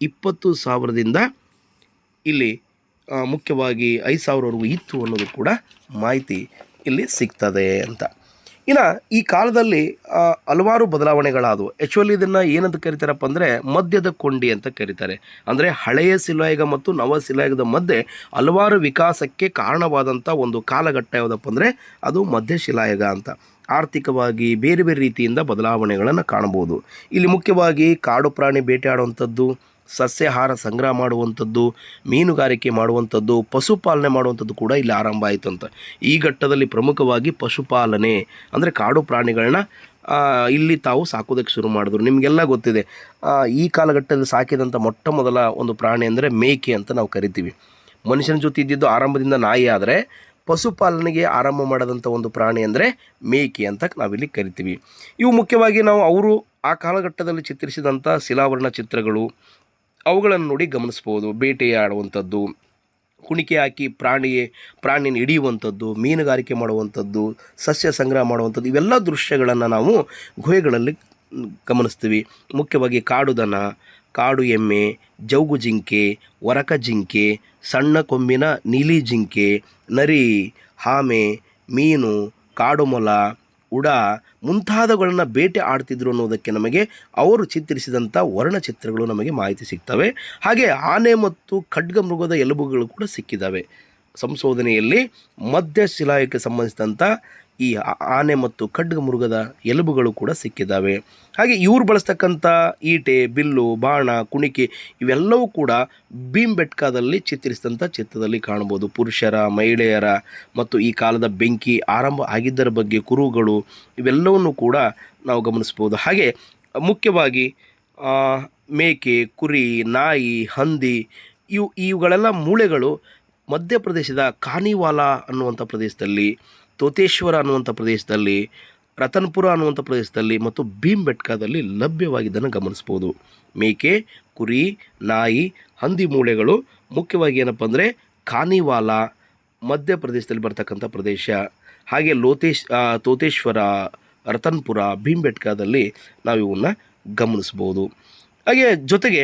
20,000ದಿಂದ ಇಲ್ಲಿ ಮುಖ್ಯವಾಗಿ 5,000ವರೆಗೂ ಇತ್ತು ಅನ್ನೋದು ಕೂಡ ಮಾಹಿತಿ ಇಲ್ಲಿ ಸಿಗ್ತದೆ ಅಂತ. ಇನ್ನು ಈ ಕಾಲದಲ್ಲಿ ಹಲವಾರು ಬದಲಾವಣೆಗಳಾದವು. ಆ್ಯಕ್ಚುಲಿ ಇದನ್ನು ಏನಂತ ಕರೀತಾರಪ್ಪ ಅಂದರೆ ಮಧ್ಯದ ಕೊಂಡಿ ಅಂತ ಕರೀತಾರೆ. ಅಂದರೆ ಹಳೆಯ ಶಿಲಾಯುಗ ಮತ್ತು ನವ ಶಿಲಾಯುಗದ ಮಧ್ಯೆ ಹಲವಾರು ವಿಕಾಸಕ್ಕೆ ಕಾರಣವಾದಂಥ ಒಂದು ಕಾಲಘಟ್ಟ ಯಾವುದಪ್ಪ ಅಂದರೆ ಅದು ಮಧ್ಯಶಿಲಾಯುಗ ಅಂತ. ಆರ್ಥಿಕವಾಗಿ ಬೇರೆ ಬೇರೆ ರೀತಿಯಿಂದ ಬದಲಾವಣೆಗಳನ್ನು ಕಾಣಬಹುದು. ಇಲ್ಲಿ ಮುಖ್ಯವಾಗಿ ಕಾಡು ಪ್ರಾಣಿ ಬೇಟೆಯಾಡುವಂಥದ್ದು, ಸಸ್ಯಾಹಾರ ಸಂಗ್ರಹ ಮಾಡುವಂಥದ್ದು, ಮೀನುಗಾರಿಕೆ ಮಾಡುವಂಥದ್ದು, ಪಶುಪಾಲನೆ ಮಾಡುವಂಥದ್ದು ಕೂಡ ಇಲ್ಲಿ ಆರಂಭ ಆಯಿತು ಅಂತ. ಈ ಘಟ್ಟದಲ್ಲಿ ಪ್ರಮುಖವಾಗಿ ಪಶುಪಾಲನೆ ಅಂದರೆ ಕಾಡು ಪ್ರಾಣಿಗಳನ್ನ ಇಲ್ಲಿ ತಾವು ಸಾಕೋದಕ್ಕೆ ಶುರು ಮಾಡಿದ್ರು. ನಿಮಗೆಲ್ಲ ಗೊತ್ತಿದೆ, ಈ ಕಾಲಘಟ್ಟದಲ್ಲಿ ಸಾಕಿದಂಥ ಮೊಟ್ಟ ಮೊದಲ ಒಂದು ಪ್ರಾಣಿ ಅಂದರೆ ಮೇಕೆ ಅಂತ ನಾವು ಕರಿತೀವಿ. ಮನುಷ್ಯನ ಜೊತೆ ಇದ್ದಿದ್ದು ಆರಂಭದಿಂದ ನಾಯಿ, ಆದರೆ ಪಶುಪಾಲನೆಗೆ ಆರಂಭ ಮಾಡದಂಥ ಒಂದು ಪ್ರಾಣಿ ಅಂದರೆ ಮೇಕೆ ಅಂತ ನಾವಿಲ್ಲಿ ಕರಿತೀವಿ. ಇವು ಮುಖ್ಯವಾಗಿ ನಾವು ಅವರು ಆ ಕಾಲಘಟ್ಟದಲ್ಲಿ ಚಿತ್ರಿಸಿದಂಥ ಶಿಲಾವರ್ಣ ಚಿತ್ರಗಳು ಅವುಗಳನ್ನು ನೋಡಿ ಗಮನಿಸ್ಬೋದು. ಬೇಟೆಯಾಡುವಂಥದ್ದು, ಕುಣಿಕೆ ಹಾಕಿ ಪ್ರಾಣಿನ ಹಿಡಿಯುವಂಥದ್ದು, ಮೀನುಗಾರಿಕೆ ಮಾಡುವಂಥದ್ದು, ಸಸ್ಯ ಸಂಗ್ರಹ ಮಾಡುವಂಥದ್ದು, ಇವೆಲ್ಲ ದೃಶ್ಯಗಳನ್ನು ನಾವು ಗುಹೆಗಳಲ್ಲಿ ಗಮನಿಸ್ತೀವಿ. ಮುಖ್ಯವಾಗಿ ಕಾಡುದನ, ಕಾಡು ಎಮ್ಮೆ, ಜೌಗು ಜಿಂಕೆ, ವರಕ ಜಿಂಕೆ, ಸಣ್ಣ ಕೊಂಬಿನ ನೀಲಿ ಜಿಂಕೆ, ನರಿ, ಆಮೆ, ಮೀನು, ಕಾಡು ಮೊಲ, ಉಡ ಮುಂತಾದವುಗಳನ್ನು ಬೇಟೆ ಆಡ್ತಿದ್ರು ಅನ್ನೋದಕ್ಕೆ ನಮಗೆ ಅವರು ಚಿತ್ರಿಸಿದಂಥ ವರ್ಣಚಿತ್ರಗಳು ನಮಗೆ ಮಾಹಿತಿ ಸಿಗ್ತವೆ. ಹಾಗೆ ಆನೆ ಮತ್ತು ಖಡ್ಗ ಮೃಗದ ಎಲುಬುಗಳು ಕೂಡ ಸಿಕ್ಕಿದ್ದಾವೆ. ಸಂಶೋಧನೆಯಲ್ಲಿ ಮಧ್ಯಶಿಲಾಯುಗಕ್ಕೆ ಸಂಬಂಧಿಸಿದಂಥ ಈ ಆನೆ ಮತ್ತು ಖಡ್ಗ ಮೃಗದ ಎಲುಬುಗಳು ಕೂಡ ಸಿಕ್ಕಿದ್ದಾವೆ. ಹಾಗೆ ಇವರು ಬಳಸ್ತಕ್ಕಂಥ ಈಟೆ, ಬಿಲ್ಲು, ಬಾಣ, ಕುಣಿಕೆ ಇವೆಲ್ಲವೂ ಕೂಡ ಭೀಮ್ ಬೆಟ್ಕದಲ್ಲಿ ಚಿತ್ರಿಸಿದಂಥ ಚಿತ್ರದಲ್ಲಿ ಕಾಣ್ಬೋದು. ಪುರುಷರ, ಮಹಿಳೆಯರ ಮತ್ತು ಈ ಕಾಲದ ಬೆಂಕಿ ಆರಂಭ ಆಗಿದ್ದರ ಬಗ್ಗೆ ಕುರುಹುಗಳು ಇವೆಲ್ಲವನ್ನು ಕೂಡ ನಾವು ಗಮನಿಸ್ಬೋದು. ಹಾಗೆ ಮುಖ್ಯವಾಗಿ ಮೇಕೆ, ಕುರಿ, ನಾಯಿ, ಹಂದಿ ಇವುಗಳೆಲ್ಲ ಮೂಳೆಗಳು ಮಧ್ಯಪ್ರದೇಶದ ಕಾನಿವಾಲಾ ಅನ್ನುವಂಥ ಪ್ರದೇಶದಲ್ಲಿ, ತೋತೇಶ್ವರ ಅನ್ನುವಂಥ ಪ್ರದೇಶದಲ್ಲಿ, ರತನ್ಪುರ ಅನ್ನುವಂಥ ಪ್ರದೇಶದಲ್ಲಿ ಮತ್ತು ಭೀಮ್ ಬೆಟ್ಕದಲ್ಲಿ ಲಭ್ಯವಾಗಿದ್ದನ್ನು ಗಮನಿಸ್ಬೋದು. ಮೇಕೆ, ಕುರಿ, ನಾಯಿ, ಹಂದಿ ಮೂಳೆಗಳು ಮುಖ್ಯವಾಗಿ ಏನಪ್ಪ ಅಂದರೆ ಕಾನಿವಾಲಾ ಮಧ್ಯಪ್ರದೇಶದಲ್ಲಿ ಬರ್ತಕ್ಕಂಥ ಪ್ರದೇಶ. ಹಾಗೆ ತೋತೇಶ್ವರ, ರತನ್ಪುರ, ಭೀಮ್ ಬೆಟ್ಕದಲ್ಲಿ ನಾವು ಇವನ್ನ ಗಮನಿಸ್ಬೋದು. ಹಾಗೆ ಜೊತೆಗೆ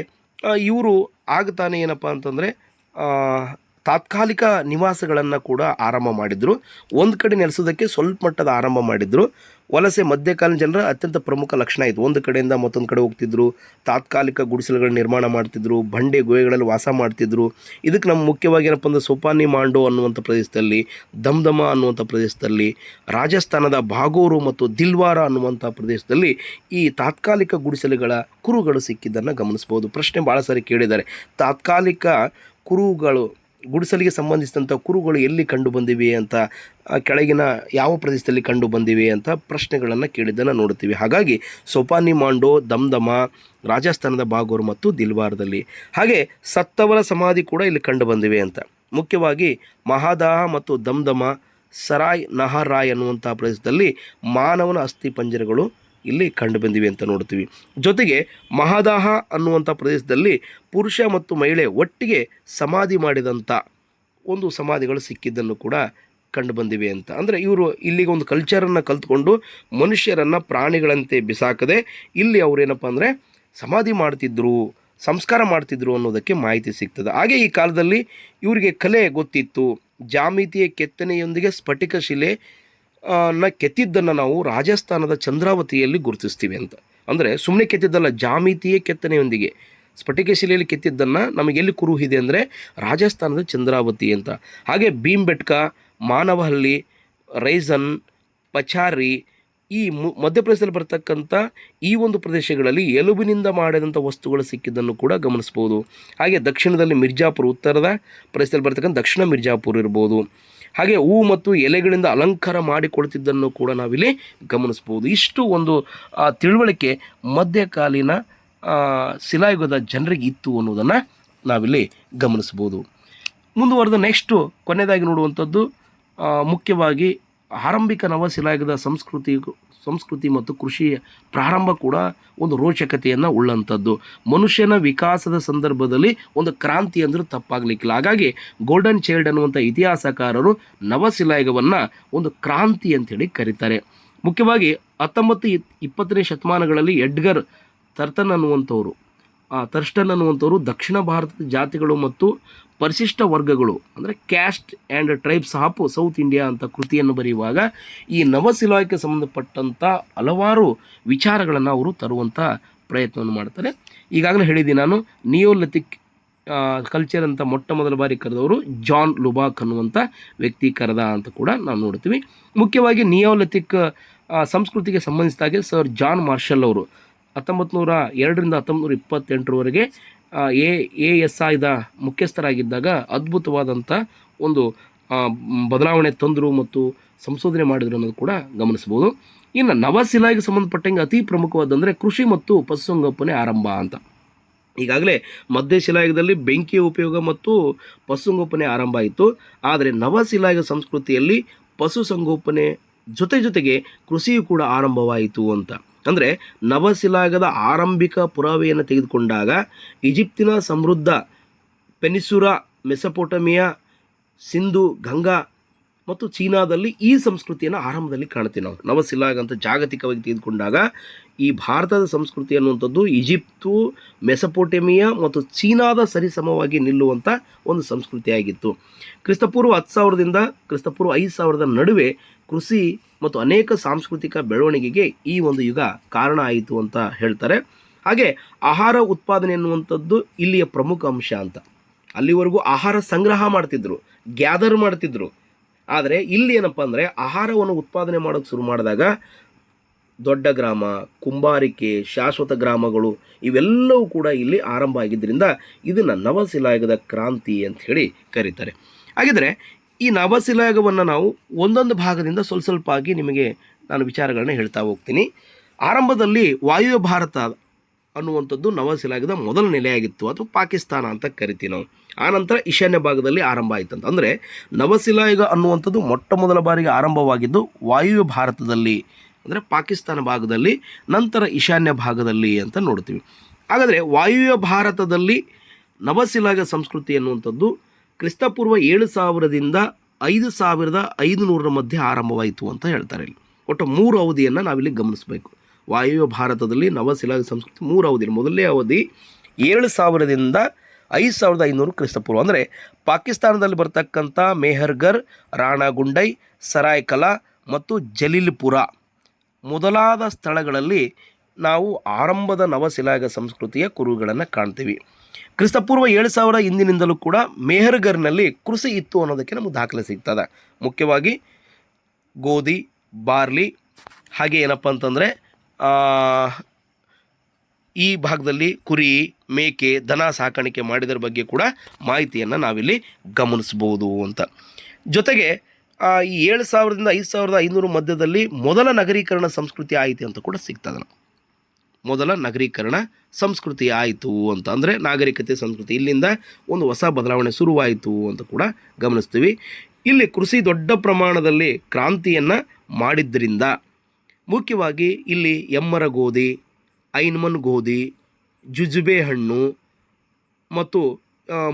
ಇವರು ಆಗ್ತಾನೆ ಏನಪ್ಪ ಅಂತಂದರೆ ತಾತ್ಕಾಲಿಕ ನಿವಾಸಗಳನ್ನು ಕೂಡ ಆರಂಭ ಮಾಡಿದರು. ಒಂದು ಕಡೆ ನೆಲೆಸೋದಕ್ಕೆ ಸ್ವಲ್ಪ ಮಟ್ಟದ ಆರಂಭ ಮಾಡಿದರು. ವಲಸೆ ಮಧ್ಯಕಾಲೀನ ಜನರ ಅತ್ಯಂತ ಪ್ರಮುಖ ಲಕ್ಷಣ ಇತ್ತು. ಒಂದು ಕಡೆಯಿಂದ ಮತ್ತೊಂದು ಕಡೆ ಹೋಗ್ತಿದ್ರು, ತಾತ್ಕಾಲಿಕ ಗುಡಿಸಲುಗಳ ನಿರ್ಮಾಣ ಮಾಡ್ತಿದ್ರು, ಬಂಡೆ ಗುಹೆಗಳಲ್ಲಿ ವಾಸ ಮಾಡ್ತಿದ್ರು. ಇದಕ್ಕೆ ನಮ್ಮ ಮುಖ್ಯವಾಗಿ ಏನಪ್ಪ ಅಂದರೆ ಸೋಪಾನಿ ಮಾಂಡೋ ಅನ್ನುವಂಥ ಪ್ರದೇಶದಲ್ಲಿ, ದಮ್ದಮ ಅನ್ನುವಂಥ ಪ್ರದೇಶದಲ್ಲಿ, ರಾಜಸ್ಥಾನದ ಭಾಗೋರು ಮತ್ತು ದಿಲ್ವಾರ ಅನ್ನುವಂಥ ಪ್ರದೇಶದಲ್ಲಿ ಈ ತಾತ್ಕಾಲಿಕ ಗುಡಿಸಲುಗಳ ಕುರುಗಳು ಸಿಕ್ಕಿದ್ದನ್ನು ಗಮನಿಸ್ಬೋದು. ಪ್ರಶ್ನೆ ಭಾಳ ಸಾರಿ ಕೇಳಿದ್ದಾರೆ, ತಾತ್ಕಾಲಿಕ ಕುರುಗಳು, ಗುಡಿಸಲಿಗೆ ಸಂಬಂಧಿಸಿದಂಥ ಕುರುಗಳು ಎಲ್ಲಿ ಕಂಡು ಬಂದಿವೆ ಅಂತ, ಕೆಳಗಿನ ಯಾವ ಪ್ರದೇಶದಲ್ಲಿ ಕಂಡು ಬಂದಿವೆ ಅಂತ ಪ್ರಶ್ನೆಗಳನ್ನು ಕೇಳಿದ್ದನ್ನು ನೋಡ್ತೀವಿ. ಹಾಗಾಗಿ ಸೋಪಾನಿ ಮಾಂಡೋ, ದಮ್ದಮ, ರಾಜಸ್ಥಾನದ ಬಾಗೋರ್ ಮತ್ತು ದಿಲ್ವಾರದಲ್ಲಿ. ಹಾಗೆ ಸತ್ತವರ ಸಮಾಧಿ ಕೂಡ ಇಲ್ಲಿ ಕಂಡು ಬಂದಿವೆ ಅಂತ. ಮುಖ್ಯವಾಗಿ ಮಹಾದಾಹ ಮತ್ತು ದಮ್ದಮ, ಸರಾಯ್ ನಹರಾಯ್ ಅನ್ನುವಂಥ ಪ್ರದೇಶದಲ್ಲಿ ಮಾನವನ ಅಸ್ಥಿ ಪಂಜರಗಳು ಇಲ್ಲಿ ಕಂಡು ಬಂದಿವೆ ಅಂತ ನೋಡ್ತೀವಿ. ಜೊತೆಗೆ ಮಹಾದಾಹ ಅನ್ನುವಂಥ ಪ್ರದೇಶದಲ್ಲಿ ಪುರುಷ ಮತ್ತು ಮಹಿಳೆ ಒಟ್ಟಿಗೆ ಸಮಾಧಿ ಮಾಡಿದಂಥ ಒಂದು ಸಮಾಧಿಗಳು ಸಿಕ್ಕಿದ್ದನ್ನು ಕೂಡ ಕಂಡು ಬಂದಿವೆ ಅಂತ. ಅಂದರೆ ಇವರು ಇಲ್ಲಿಗೆ ಒಂದು ಕಲ್ಚರನ್ನು ಕಲ್ತ್ಕೊಂಡು ಮನುಷ್ಯರನ್ನು ಪ್ರಾಣಿಗಳಂತೆ ಬಿಸಾಕದೆ ಇಲ್ಲಿ ಅವರೇನಪ್ಪ ಅಂದರೆ ಸಮಾಧಿ ಮಾಡ್ತಿದ್ರು, ಸಂಸ್ಕಾರ ಮಾಡ್ತಿದ್ರು ಅನ್ನೋದಕ್ಕೆ ಮಾಹಿತಿ ಸಿಗ್ತದೆ. ಹಾಗೆ ಈ ಕಾಲದಲ್ಲಿ ಇವರಿಗೆ ಕಲೆ ಗೊತ್ತಿತ್ತು. ಜಾಮಿತಿಯ ಕೆತ್ತನೆಯೊಂದಿಗೆ ಸ್ಫಟಿಕ ಶಿಲೆ ಕೆತ್ತಿದ್ದನ್ನು ನಾವು ರಾಜಸ್ಥಾನದ ಚಂದ್ರಾವತಿಯಲ್ಲಿ ಗುರುತಿಸ್ತೀವಿ ಅಂತ. ಅಂದರೆ ಸುಮ್ಮನೆ ಕೆತ್ತಿದ್ದಲ್ಲ, ಜಾಮಿತಿಯ ಕೆತ್ತನೆಯೊಂದಿಗೆ ಸ್ಫಟಿಕ ಶಿಲೆಯಲ್ಲಿ ಕೆತ್ತಿದ್ದನ್ನು ನಮಗೆಲ್ಲಿ ಕುರುಹಿದೆ ಅಂದರೆ ರಾಜಸ್ಥಾನದ ಚಂದ್ರಾವತಿ ಅಂತ. ಹಾಗೆ ಭೀಮ್ಬೆಟ್ಕ, ಮಾನವಹಳ್ಳಿ, ರೈಸನ್, ಪಚಾರಿ, ಈ ಮಧ್ಯಪ್ರದೇಶದಲ್ಲಿ ಬರ್ತಕ್ಕಂಥ ಈ ಒಂದು ಪ್ರದೇಶಗಳಲ್ಲಿ ಎಲುಬಿನಿಂದ ಮಾಡಿದಂಥ ವಸ್ತುಗಳು ಸಿಕ್ಕಿದ್ದನ್ನು ಕೂಡ ಗಮನಿಸ್ಬೋದು. ಹಾಗೆ ದಕ್ಷಿಣದಲ್ಲಿ ಮಿರ್ಜಾಪುರ, ಉತ್ತರದ ಪ್ರದೇಶದಲ್ಲಿ ಬರ್ತಕ್ಕಂಥ ದಕ್ಷಿಣ ಮಿರ್ಜಾಪುರ ಇರ್ಬೋದು. ಹಾಗೆ ಹೂ ಮತ್ತು ಎಲೆಗಳಿಂದ ಅಲಂಕಾರ ಮಾಡಿಕೊಳ್ತಿದ್ದನ್ನು ಕೂಡ ನಾವಿಲ್ಲಿ ಗಮನಿಸ್ಬೋದು. ಇಷ್ಟು ಒಂದು ತಿಳುವಳಿಕೆ ಮಧ್ಯಕಾಲೀನ ಶಿಲಾಯುಗದ ಜನರಿಗೆ ಇತ್ತು ಅನ್ನೋದನ್ನು ನಾವಿಲ್ಲಿ ಗಮನಿಸ್ಬೋದು. ಮುಂದುವರೆದ ನೆಕ್ಸ್ಟು ಕೊನೆಯದಾಗಿ ನೋಡುವಂಥದ್ದು ಮುಖ್ಯವಾಗಿ ಆರಂಭಿಕ ನವಶಿಲಾಯುಗದ ಸಂಸ್ಕೃತಿ ಮತ್ತು ಕೃಷಿಯ ಪ್ರಾರಂಭ ಕೂಡ ಒಂದು ರೋಚಕತೆಯನ್ನು ಉಳ್ಳಂಥದ್ದು. ಮನುಷ್ಯನ ವಿಕಾಸದ ಸಂದರ್ಭದಲ್ಲಿ ಒಂದು ಕ್ರಾಂತಿ ಅಂದರೆ ತಪ್ಪಾಗಲಿಕ್ಕಿಲ್ಲ. ಹಾಗಾಗಿ ಗೋಲ್ಡನ್ ಚೈಲ್ಡ್ ಅನ್ನುವಂಥ ಇತಿಹಾಸಕಾರರು ನವಶಿಲಾಯುಗವನ್ನು ಒಂದು ಕ್ರಾಂತಿ ಅಂಥೇಳಿ ಕರೀತಾರೆ. ಮುಖ್ಯವಾಗಿ 19-20ನೇ ಶತಮಾನಗಳಲ್ಲಿ ಎಡ್ಗರ್ ಥರ್ಸ್ಟನ್ ಅನ್ನುವಂಥವರು ದಕ್ಷಿಣ ಭಾರತದ ಜಾತಿಗಳು ಮತ್ತು ಪರಿಶಿಷ್ಟ ವರ್ಗಗಳು ಅಂದರೆ caste and tribes of south India ಅಂತ ಕೃತಿಯನ್ನು ಬರೆಯುವಾಗ ಈ ನವಶಿಲಾಯುಗಕ್ಕೆ ಸಂಬಂಧಪಟ್ಟಂಥ ಹಲವಾರು ವಿಚಾರಗಳನ್ನು ಅವರು ತರುವಂಥ ಪ್ರಯತ್ನವನ್ನು ಮಾಡ್ತಾರೆ. ಈಗಾಗಲೇ ಹೇಳಿದ್ದೀನಿ ನಾನು, ನಿಯೋಲಿಥಿಕ್ ಕಲ್ಚರ್ ಅಂತ ಮೊಟ್ಟ ಮೊದಲ ಬಾರಿ ಕರೆದವರು ಜಾನ್ ಲುಬಾಕ್ ಅನ್ನುವಂಥ ವ್ಯಕ್ತಿ ಕರೆದ ಅಂತ ಕೂಡ ನಾವು ನೋಡ್ತೀವಿ. ಮುಖ್ಯವಾಗಿ ನಿಯೋಲಿಥಿಕ್ ಸಂಸ್ಕೃತಿಗೆ ಸಂಬಂಧಿಸಿದಾಗೆ ಸರ್ ಜಾನ್ ಮಾರ್ಷಲ್ ಅವರು 1902ರಿಂದ 1928ರವರೆಗೆ ASIದ ಮುಖ್ಯಸ್ಥರಾಗಿದ್ದಾಗ ಅದ್ಭುತವಾದಂಥ ಒಂದು ಬದಲಾವಣೆ ತಂದರು ಮತ್ತು ಸಂಶೋಧನೆ ಮಾಡಿದ್ರು ಅನ್ನೋದು ಕೂಡ ಗಮನಿಸ್ಬೋದು. ಇನ್ನು ನವಶಿಲಾಯುಗಕ್ಕೆ ಸಂಬಂಧಪಟ್ಟಂಗೆ ಅತಿ ಪ್ರಮುಖವಾದಂದರೆ ಕೃಷಿ ಮತ್ತು ಪಶುಸಂಗೋಪನೆ ಆರಂಭ ಅಂತ. ಈಗಾಗಲೇ ಮಧ್ಯಶಿಲಾಯುಗದಲ್ಲಿ ಬೆಂಕಿಯ ಉಪಯೋಗ ಮತ್ತು ಪಶುಸಂಗೋಪನೆ ಆರಂಭ ಆಯಿತು. ಆದರೆ ನವಶಿಲಾಯುಗ ಸಂಸ್ಕೃತಿಯಲ್ಲಿ ಪಶುಸಂಗೋಪನೆ ಜೊತೆಗೆ ಕೃಷಿಯು ಕೂಡ ಆರಂಭವಾಯಿತು ಅಂತ. ಅಂದರೆ ನವಶಿಲಾಯುಗದ ಆರಂಭಿಕ ಪುರಾವೆಯನ್ನು ತೆಗೆದುಕೊಂಡಾಗ ಈಜಿಪ್ತಿನ ಸಮೃದ್ಧ ಪೆನಿಸುರಾ, ಮೆಸೊಪೊಟೇಮಿಯಾ, ಸಿಂಧು, ಗಂಗಾ ಮತ್ತು ಚೀನಾದಲ್ಲಿ ಈ ಸಂಸ್ಕೃತಿಯನ್ನು ಆರಂಭದಲ್ಲಿ ಕಾಣ್ತೀವಿ ನಾವು. ನವಶಿಲಾಯುಗ ಅಂತ ಜಾಗತಿಕವಾಗಿ ತೆಗೆದುಕೊಂಡಾಗ ಈ ಭಾರತದ ಸಂಸ್ಕೃತಿ ಅನ್ನುವಂಥದ್ದು ಈಜಿಪ್ತು, ಮೆಸೊಪೊಟೇಮಿಯಾ ಮತ್ತು ಚೀನಾದ ಸರಿಸಮವಾಗಿ ನಿಲ್ಲುವಂಥ ಒಂದು ಸಂಸ್ಕೃತಿಯಾಗಿತ್ತು. ಕ್ರಿಸ್ತಪೂರ್ವ 10,000ರಿಂದ ಕ್ರಿಸ್ತಪೂರ್ವ 5,000ದ ನಡುವೆ ಕೃಷಿ ಮತ್ತು ಅನೇಕ ಸಾಂಸ್ಕೃತಿಕ ಬೆಳವಣಿಗೆಗೆ ಈ ಒಂದು ಯುಗ ಕಾರಣ ಆಯಿತು ಅಂತ ಹೇಳ್ತಾರೆ. ಹಾಗೆ ಆಹಾರ ಉತ್ಪಾದನೆ ಎನ್ನುವಂಥದ್ದು ಇಲ್ಲಿಯ ಪ್ರಮುಖ ಅಂಶ ಅಂತ. ಅಲ್ಲಿವರೆಗೂ ಆಹಾರ ಸಂಗ್ರಹ ಮಾಡ್ತಿದ್ರು, ಗ್ಯಾದರ್ ಮಾಡ್ತಿದ್ರು. ಆದರೆ ಇಲ್ಲಿ ಏನಪ್ಪ ಅಂದರೆ ಆಹಾರವನ್ನು ಉತ್ಪಾದನೆ ಮಾಡೋಕ್ಕೆ ಶುರು ಮಾಡಿದಾಗ ದೊಡ್ಡ ಗ್ರಾಮ, ಕುಂಬಾರಿಕೆ, ಶಾಶ್ವತ ಗ್ರಾಮಗಳು ಇವೆಲ್ಲವೂ ಕೂಡ ಇಲ್ಲಿ ಆರಂಭ ಆಗಿದ್ದರಿಂದ ಇದನ್ನು ನವಶಿಲಾಯುಗದ ಕ್ರಾಂತಿ ಅಂತ ಹೇಳಿ ಕರೀತಾರೆ. ಹಾಗಿದ್ರೆ ಈ ನವಶಿಲಾಯುಗವನ್ನು ನಾವು ಒಂದೊಂದು ಭಾಗದಿಂದ ಸ್ವಲ್ಪ ಆಗಿ ನಿಮಗೆ ನಾನು ವಿಚಾರಗಳನ್ನ ಹೇಳ್ತಾ ಹೋಗ್ತೀನಿ. ಆರಂಭದಲ್ಲಿ ವಾಯುವ್ಯ ಭಾರತ ಅನ್ನುವಂಥದ್ದು ನವಶಿಲಾಯುಗದ ಮೊದಲ ನೆಲೆಯಾಗಿತ್ತು, ಅಥವಾ ಪಾಕಿಸ್ತಾನ ಅಂತ ಕರಿತೀವಿ ನಾವು. ಆನಂತರ ಈಶಾನ್ಯ ಭಾಗದಲ್ಲಿ ಆರಂಭ ಆಯ್ತಂತ. ಅಂದರೆ ನವಶಿಲಾಯುಗ ಅನ್ನುವಂಥದ್ದು ಮೊಟ್ಟ ಮೊದಲ ಬಾರಿಗೆ ಆರಂಭವಾಗಿದ್ದು ವಾಯುವ್ಯ ಭಾರತದಲ್ಲಿ, ಅಂದರೆ ಪಾಕಿಸ್ತಾನ ಭಾಗದಲ್ಲಿ, ನಂತರ ಈಶಾನ್ಯ ಭಾಗದಲ್ಲಿ ಅಂತ ನೋಡ್ತೀವಿ. ಹಾಗಾದರೆ ವಾಯುವ್ಯ ಭಾರತದಲ್ಲಿ ನವಶಿಲಾಯುಗ ಸಂಸ್ಕೃತಿ ಅನ್ನುವಂಥದ್ದು ಕ್ರಿಸ್ತಪೂರ್ವ 7,000ರಿಂದ 5,500ರ ಮಧ್ಯೆ ಆರಂಭವಾಯಿತು ಅಂತ ಹೇಳ್ತಾರೆ. ಇಲ್ಲಿ ಒಟ್ಟು 3 ಅವಧಿಯನ್ನು ನಾವಿಲ್ಲಿ ಗಮನಿಸಬೇಕು. ವಾಯುವ್ಯ ಭಾರತದಲ್ಲಿ ನವಶಿಲಾಯುಗ ಸಂಸ್ಕೃತಿ 3 ಅವಧಿ. ಮೊದಲನೇ ಅವಧಿ 7,000ರಿಂದ 5500 ಕ್ರಿಸ್ತಪೂರ್ವ. ಅಂದರೆ ಪಾಕಿಸ್ತಾನದಲ್ಲಿ ಬರ್ತಕ್ಕಂಥ ಮೆಹರ್ಗರ್, ರಾಣಾಗುಂಡೈ, ಸರಾಯ್ಕಲಾ ಮತ್ತು ಜಲೀಲ್ಪುರ ಮೊದಲಾದ ಸ್ಥಳಗಳಲ್ಲಿ ನಾವು ಆರಂಭದ ನವಶಿಲಾಯುಗ ಸಂಸ್ಕೃತಿಯ ಕುರುಹುಗಳನ್ನು ಕಾಣ್ತೀವಿ. ಕ್ರಿಸ್ತಪೂರ್ವ 7000 ಹಿಂದಿನಿಂದಲೂ ಕೂಡ ಮೆಹರ್ಗರ್ನಲ್ಲಿ ಕೃಷಿ ಇತ್ತು ಅನ್ನೋದಕ್ಕೆ ನಮಗೆ ದಾಖಲೆ ಸಿಗ್ತದೆ. ಮುಖ್ಯವಾಗಿ ಗೋಧಿ, ಬಾರ್ಲಿ, ಹಾಗೆ ಏನಪ್ಪ ಅಂತಂದರೆ ಈ ಭಾಗದಲ್ಲಿ ಕುರಿ, ಮೇಕೆ, ದನ ಸಾಕಾಣಿಕೆ ಮಾಡಿದರ ಬಗ್ಗೆ ಕೂಡ ಮಾಹಿತಿಯನ್ನು ನಾವಿಲ್ಲಿ ಗಮನಿಸ್ಬೋದು ಅಂತ. ಜೊತೆಗೆ ಈ 7000ದಿಂದ 5500 ಮಧ್ಯದಲ್ಲಿ ಮೊದಲ ನಗರೀಕರಣ ಸಂಸ್ಕೃತಿ ಆಯಿತು ಅಂತ ಕೂಡ ಸಿಗ್ತದೆ. ಮೊದಲ ನಗರೀಕರಣ ಸಂಸ್ಕೃತಿ ಆಯಿತು ಅಂತ ಅಂದರೆ ನಾಗರಿಕತೆ ಸಂಸ್ಕೃತಿ, ಇಲ್ಲಿಂದ ಒಂದು ಹೊಸ ಬದಲಾವಣೆ ಶುರುವಾಯಿತು ಅಂತ ಕೂಡ ಗಮನಿಸ್ತೀವಿ. ಇಲ್ಲಿ ಕೃಷಿ ದೊಡ್ಡ ಪ್ರಮಾಣದಲ್ಲಿ ಕ್ರಾಂತಿಯನ್ನು ಮಾಡಿದ್ದರಿಂದ ಮುಖ್ಯವಾಗಿ ಇಲ್ಲಿ ಎಮ್ಮರ ಗೋಧಿ, ಐನ್ಮನ್ ಗೋಧಿ, ಜುಜುಬೆ ಹಣ್ಣು ಮತ್ತು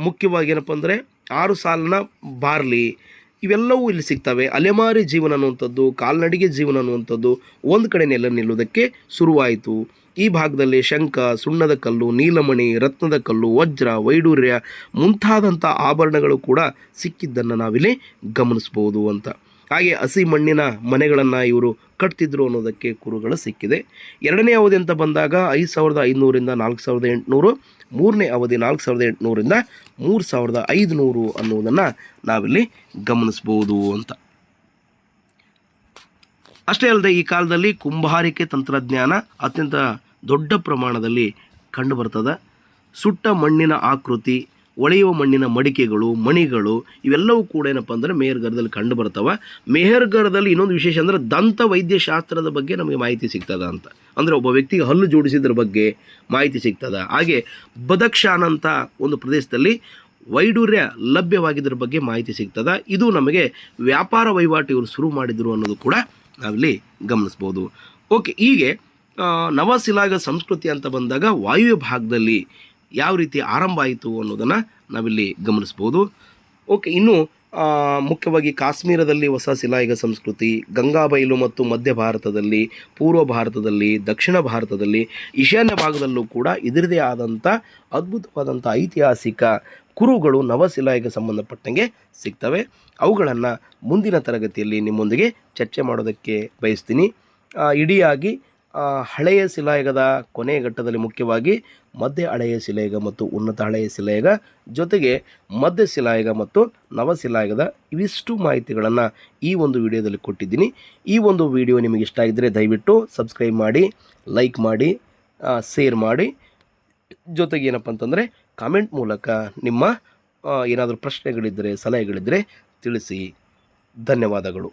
ಮುಖ್ಯವಾಗಿ ಏನಪ್ಪ ಅಂದರೆ 6 ಸಾಲಿನ ಬಾರ್ಲಿ ಇವೆಲ್ಲವೂ ಇಲ್ಲಿ ಸಿಗ್ತವೆ. ಅಲೆಮಾರಿ ಜೀವನ ಅನ್ನುವಂಥದ್ದು, ಕಾಲ್ನಡಿಗೆ ಜೀವನ ಅನ್ನುವಂಥದ್ದು ಒಂದು ಕಡೆ ನೆಲೆ ನಿಲ್ಲುವುದಕ್ಕೆ ಶುರುವಾಯಿತು. ಈ ಭಾಗದಲ್ಲಿ ಶಂಖ, ಸುಣ್ಣದ ಕಲ್ಲು, ನೀಲಮಣಿ, ರತ್ನದ ಕಲ್ಲು, ವಜ್ರ, ವೈಡೂರ್ಯ ಮುಂತಾದಂಥ ಆಭರಣಗಳು ಕೂಡ ಸಿಕ್ಕಿದ್ದನ್ನು ನಾವಿಲ್ಲಿ ಗಮನಿಸ್ಬೋದು ಅಂತ. ಹಾಗೆ ಹಸಿ ಮಣ್ಣಿನ ಮನೆಗಳನ್ನು ಇವರು ಕಟ್ತಿದ್ರು ಅನ್ನೋದಕ್ಕೆ ಕುರುಗಳು ಸಿಕ್ಕಿದೆ. ಎರಡನೇ ಅವಧಿ ಅಂತ ಬಂದಾಗ 5500ರಿಂದ 4800, ಮೂರನೇ ಅವಧಿ 4800ರಿಂದ 3500 ಅನ್ನೋದನ್ನು ನಾವಿಲ್ಲಿ ಗಮನಿಸ್ಬೋದು ಅಂತ. ಅಷ್ಟೇ ಅಲ್ಲದೆ ಈ ಕಾಲದಲ್ಲಿ ಕುಂಬಾರಿಕೆ ತಂತ್ರಜ್ಞಾನ ಅತ್ಯಂತ ದೊಡ್ಡ ಪ್ರಮಾಣದಲ್ಲಿ ಕಂಡುಬರ್ತದೆ. ಸುಟ್ಟ ಮಣ್ಣಿನ ಆಕೃತಿ, ಒಳೆಯುವ ಮಣ್ಣಿನ ಮಡಿಕೆಗಳು, ಮಣಿಗಳು ಇವೆಲ್ಲವೂ ಕೂಡ ಏನಪ್ಪ ಅಂದರೆ ಮೆಹರ್ಗರ್ದಲ್ಲಿ ಕಂಡು ಬರ್ತವೆ. ಮೆಹರ್ಗರ್ದಲ್ಲಿ ಇನ್ನೊಂದು ವಿಶೇಷ ಅಂದರೆ ದಂತ ವೈದ್ಯಶಾಸ್ತ್ರದ ಬಗ್ಗೆ ನಮಗೆ ಮಾಹಿತಿ ಸಿಗ್ತದೆ ಅಂತ. ಅಂದರೆ ಒಬ್ಬ ವ್ಯಕ್ತಿಗೆ ಹಲ್ಲು ಜೋಡಿಸಿದ್ರ ಬಗ್ಗೆ ಮಾಹಿತಿ ಸಿಗ್ತದೆ. ಹಾಗೆ ಬದಕ್ಷಾನ್ ಅಂತ ಒಂದು ಪ್ರದೇಶದಲ್ಲಿ ವೈಡೂರ್ಯ ಲಭ್ಯವಾಗಿದ್ದರ ಬಗ್ಗೆ ಮಾಹಿತಿ ಸಿಗ್ತದೆ. ಇದು ನಮಗೆ ವ್ಯಾಪಾರ ವಹಿವಾಟು ಇವರು ಶುರು ಮಾಡಿದರು ಅನ್ನೋದು ಕೂಡ ನಾವಿಲ್ಲಿ ಗಮನಿಸ್ಬೋದು. ಓಕೆ, ಹೀಗೆ ನವಶಿಲಾಯುಗ ಸಂಸ್ಕೃತಿ ಅಂತ ಬಂದಾಗ ವಾಯುವ್ಯ ಭಾಗದಲ್ಲಿ ಯಾವ ರೀತಿ ಆರಂಭ ಆಯಿತು ಅನ್ನೋದನ್ನು ನಾವಿಲ್ಲಿ ಗಮನಿಸ್ಬೋದು. ಓಕೆ, ಇನ್ನು ಮುಖ್ಯವಾಗಿ ಕಾಶ್ಮೀರದಲ್ಲಿ ಹೊಸ ಶಿಲಾಯುಗ ಸಂಸ್ಕೃತಿ, ಗಂಗಾಬೈಲು ಮತ್ತು ಮಧ್ಯ ಭಾರತದಲ್ಲಿ, ಪೂರ್ವ ಭಾರತದಲ್ಲಿ, ದಕ್ಷಿಣ ಭಾರತದಲ್ಲಿ, ಈಶಾನ್ಯ ಭಾಗದಲ್ಲೂ ಕೂಡ ಇದರದೇ ಆದಂಥ ಅದ್ಭುತವಾದಂಥ ಐತಿಹಾಸಿಕ ಕುರುಹುಗಳು ನವಶಿಲಾಯುಗ ಸಂಬಂಧಪಟ್ಟಂಗೆ ಸಿಗ್ತವೆ. ಅವುಗಳನ್ನು ಮುಂದಿನ ತರಗತಿಯಲ್ಲಿ ನಿಮ್ಮೊಂದಿಗೆ ಚರ್ಚೆ ಮಾಡೋದಕ್ಕೆ ಬಯಸ್ತೀನಿ. ಇಡಿಯಾಗಿ ಹಳೆಯ ಶಿಲಾಯುಗದ ಕೊನೆಯ ಘಟ್ಟದಲ್ಲಿ ಮುಖ್ಯವಾಗಿ ಮಧ್ಯ ಹಳೆಯ ಶಿಲಾಯುಗ ಮತ್ತು ಉನ್ನತ ಹಳೆಯ ಶಿಲಾಯುಗ, ಜೊತೆಗೆ ಮಧ್ಯ ಶಿಲಾಯುಗ ಮತ್ತು ನವಶಿಲಾಯುಗದ ಇವಿಷ್ಟು ಮಾಹಿತಿಗಳನ್ನು ಈ ಒಂದು ವಿಡಿಯೋದಲ್ಲಿ ಕೊಟ್ಟಿದ್ದೀನಿ. ಈ ಒಂದು ವಿಡಿಯೋ ನಿಮಗೆ ಇಷ್ಟ ಆಗಿದ್ದರೆ ದಯವಿಟ್ಟು ಸಬ್ಸ್ಕ್ರೈಬ್ ಮಾಡಿ, ಲೈಕ್ ಮಾಡಿ, ಶೇರ್ ಮಾಡಿ. ಜೊತೆಗೆ ಏನಪ್ಪ ಅಂತಂದರೆ ಕಾಮೆಂಟ್ ಮೂಲಕ ನಿಮ್ಮ ಏನಾದರೂ ಪ್ರಶ್ನೆಗಳಿದ್ದರೆ, ಸಲಹೆಗಳಿದ್ದರೆ ತಿಳಿಸಿ. ಧನ್ಯವಾದಗಳು.